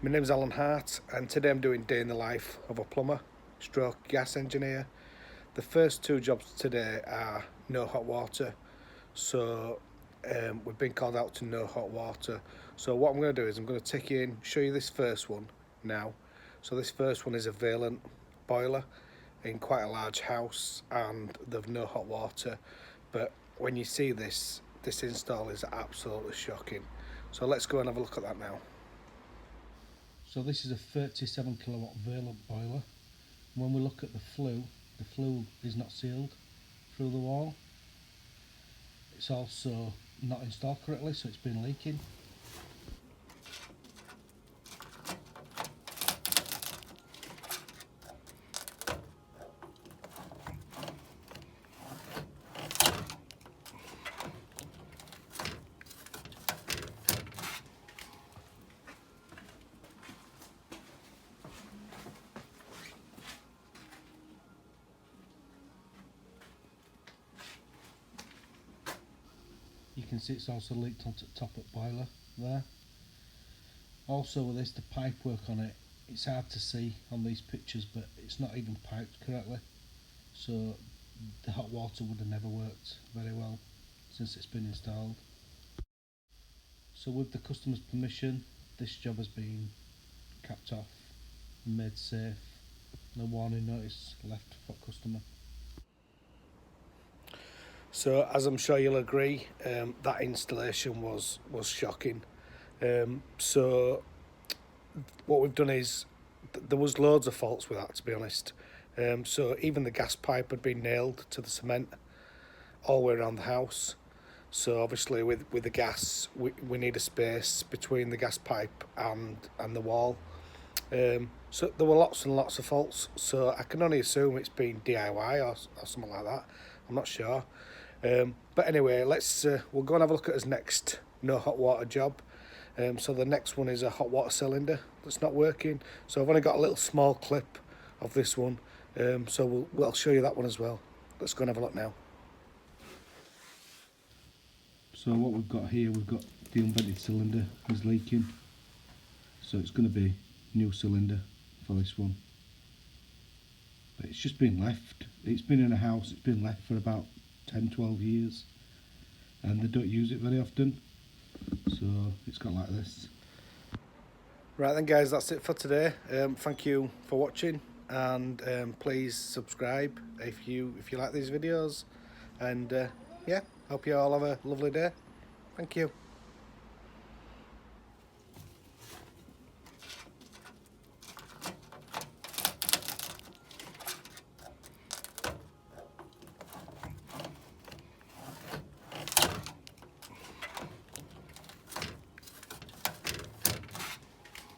My name's Alan Hart, and today I'm doing day in the life of a plumber stroke gas engineer. The first two jobs today are no hot water, so we've been called out to no hot water. So what I'm going to do is I'm going to take you in, show you this first one now. So this first one is a Vaillant boiler in quite a large house, and there's no hot water, but when you see this install is absolutely shocking. So let's go and have a look at that now. So this is a 37 kilowatt Vaillant boiler. When we look at the flue is not sealed through the wall. It's also not installed correctly, so it's been leaking. You can see it's also leaked onto the top of the boiler there. Also with this, the pipework on it, it's hard to see on these pictures, but it's not even piped correctly, so the hot water would have never worked very well since it's been installed. So with the customer's permission, this job has been capped off and made safe. No warning notice left for customer. So as I'm sure you'll agree, that installation was shocking. So what we've done is, there was loads of faults with that, to be honest. So even the gas pipe had been nailed to the cement all the way around the house. So obviously with the gas, we need a space between the gas pipe and the wall. So there were lots and lots of faults, so I can only assume it's been DIY or something like that. I'm not sure. But anyway, we'll go and have a look at his next no hot water job. So the next one is a hot water cylinder that's not working. So I've only got a little small clip of this one, so I'll show you that one as well. Let's go and have a look now. So what we've got here, we've got the unvented cylinder is leaking, so it's going to be new cylinder for this one. But it's just been left. It's been in a house, it's been left for about 10-12 years, and they don't use it very often, so it's got like this. Right then guys, that's it for today. Thank you for watching, and please subscribe if you like these videos, and yeah, hope you all have a lovely day. Thank you.